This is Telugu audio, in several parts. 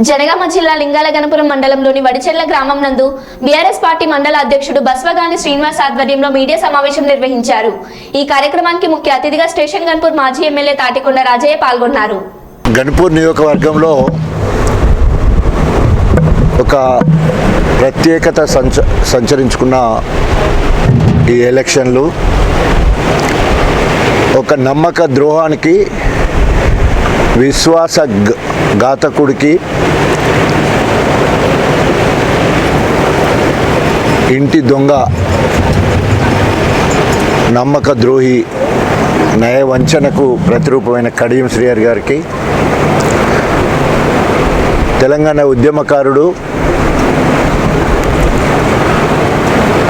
జనగామ జిల్లా లింగాలగనపురం మండలంలోని వడిచెర్ల గ్రామం నందు బీఆర్ఎస్ పార్టీ మండల అధ్యక్షుడు బస్వగాని శ్రీనివాస్ ఆధ్వర్యంలో మీడియా సమావేశం నిర్వహించారు. ఈ కార్యక్రమానికి ముఖ్య అతిథిగా స్టేషన్ గన్పూర్ మాజీ ఎమ్మెల్యే తాటికొండ రాజయ్య పాల్గొన్నారు. గన్పూర్ నియోజకవర్గంలో ఒక ప్రత్యేకత సంచరించుకున్న ఈ ఎలక్షన్లు ఒక నమ్మక ద్రోహానికి, విశ్వాస ఘాతకుడికి, ఇంటి దొంగ, నమ్మక ద్రోహి, నయవంచనకు ప్రతిరూపమైన కడియం శ్రీహరి గారికి, తెలంగాణ ఉద్యమకారుడు,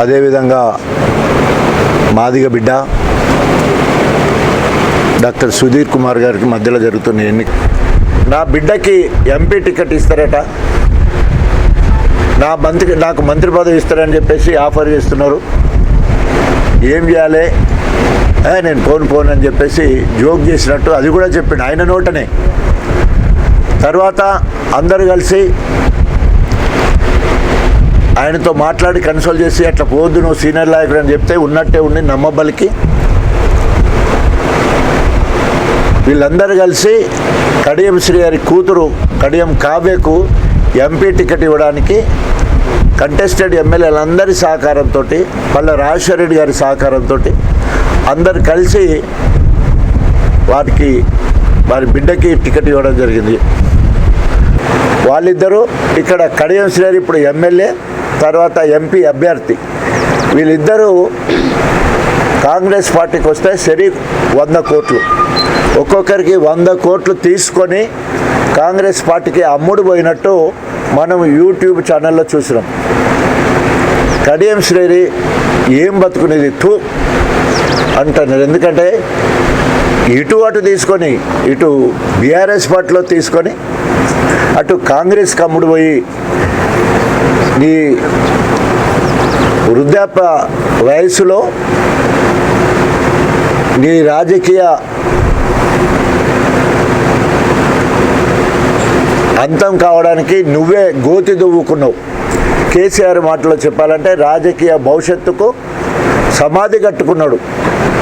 అదేవిధంగా మాదిగ బిడ్డ డాక్టర్ సుధీర్ కుమార్ గారికి మధ్యలో జరుగుతున్న ఎన్నిక. నా బిడ్డకి ఎంపీ టికెట్ ఇస్తారట, నాకు మంత్రి పదవి ఇస్తారని చెప్పేసి ఆఫర్ చేస్తున్నారు. ఏం చేయాలి, నేను పోను అని చెప్పేసి జోక్ చేసినట్టు అది కూడా చెప్పిండు ఆయన నోటనే. తర్వాత అందరు కలిసి ఆయనతో మాట్లాడి కన్సల్ట్ చేసి అట్లా పోద్దు నువ్వు సీనియర్ నాయకుడు అని చెప్తే ఉన్నట్టే ఉండి నమ్మబలికి వీళ్ళందరూ కలిసి కడియం శ్రీహరి కూతురు కడియం కావ్యకు ఎంపీ టికెట్ ఇవ్వడానికి కంటెస్టెడ్ ఎమ్మెల్యేలందరి సహకారంతో, పల్ల రాజశేఖర రెడ్డి గారి సహకారంతో అందరు కలిసి వారి బిడ్డకి టికెట్ ఇవ్వడం జరిగింది. వాళ్ళిద్దరూ ఇక్కడ కడియం శ్రీహరి ఇప్పుడు ఎమ్మెల్యే, తర్వాత ఎంపీ అభ్యర్థి. వీళ్ళిద్దరూ కాంగ్రెస్ పార్టీకి వస్తే సరి 100 కోట్లు, ఒక్కొక్కరికి 100 కోట్లు తీసుకొని కాంగ్రెస్ పార్టీకి అమ్ముడు పోయినట్టు మనం యూట్యూబ్ ఛానల్లో చూసినాం. కడియం శ్రీహరి ఏం బతుకునేది తూ అంటున్నారు. ఎందుకంటే ఇటు అటు తీసుకొని, ఇటు బీఆర్ఎస్ పార్టీలో తీసుకొని అటు కాంగ్రెస్కి అమ్ముడు పోయి నీ వృద్ధాప్య వయసులో నీ రాజకీయ అంతం కావడానికి నువ్వే గోతి దువ్వుకున్నావు. కేసీఆర్ మాటలో చెప్పాలంటే రాజకీయ భవిష్యత్తుకు సమాధి కట్టుకున్నాడు.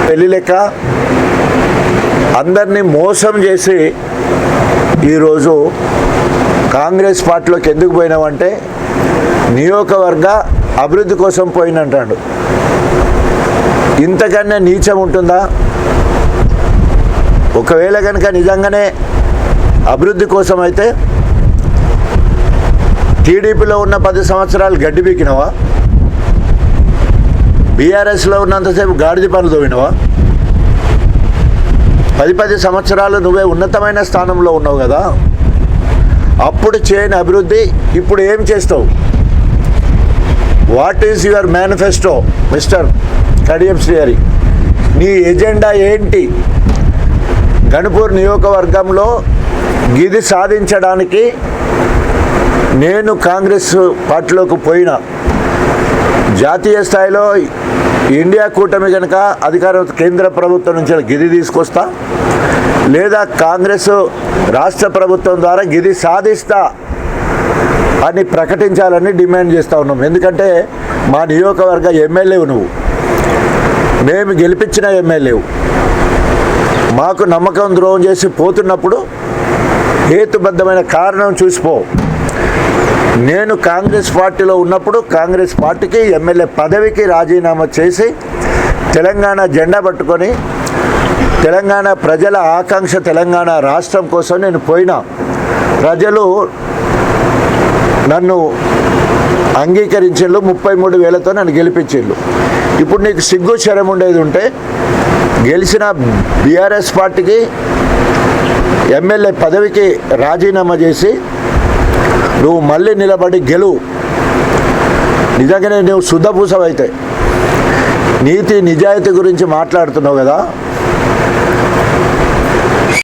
పెళ్లి లెక్క అందరినీ మోసం చేసి ఈరోజు కాంగ్రెస్ పార్టీలోకి ఎందుకు పోయినావంటే నియోజకవర్గ అభివృద్ధి కోసం పోయినంటాడు. ఇంతకన్నా నీచం ఉంటుందా? ఒకవేళ కనుక నిజంగానే అభివృద్ధి కోసం అయితే టీడీపీలో ఉన్న 10 సంవత్సరాలు గడ్డి పీకినవా? బీఆర్ఎస్లో ఉన్నంతసేపు గాడిద పనులు తోవినవా? 10 సంవత్సరాలు నువ్వే ఉన్నతమైన స్థానంలో ఉన్నావు కదా. అప్పుడు చేయని అభివృద్ధి ఇప్పుడు ఏం చేస్తావు? What is your manifesto mister Kadiyam Srihari? నీ ఎజెండా ఏంటి? గన్పూర్ నియోజకవర్గంలో గిది సాధించడానికి నేను కాంగ్రెస్ పార్టీలోకి పోయినా, జాతీయ స్థాయిలో ఇండియా కూటమి కనుక అధికార కేంద్ర ప్రభుత్వం నుంచి గిది తీసుకొస్తా, లేదా కాంగ్రెస్ రాష్ట్ర ప్రభుత్వం ద్వారా గిది సాధిస్తా అని ప్రకటించాలని డిమాండ్ చేస్తూ ఉన్నాం. ఎందుకంటే మా నియోజకవర్గ ఎమ్మెల్యేవు నువ్వు, మేము గెలిపించిన ఎమ్మెల్యేవు. మాకు నమ్మకం ద్రోహం చేసి పోతున్నప్పుడు హేతుబద్ధమైన కారణం చూసిపో. నేను కాంగ్రెస్ పార్టీలో ఉన్నప్పుడు కాంగ్రెస్ పార్టీకి ఎమ్మెల్యే పదవికి రాజీనామా చేసి తెలంగాణ జెండా పట్టుకొని తెలంగాణ ప్రజల ఆకాంక్ష తెలంగాణ రాష్ట్రం కోసం నేను పోయినా. ప్రజలు నన్ను అంగీకరించేళ్ళు, 33,000తో నన్ను గెలిపించేళ్ళు. ఇప్పుడు నీకు సిగ్గు శరం ఉండేది ఉంటే గెలిచిన బీఆర్ఎస్ పార్టీకి ఎమ్మెల్యే పదవికి రాజీనామా చేసి నువ్వు మళ్ళీ నిలబడి గెలువు. నిజంగానే నువ్వు శుద్ధపూసవైతే నీతి నిజాయితీ గురించి మాట్లాడుతున్నావు కదా.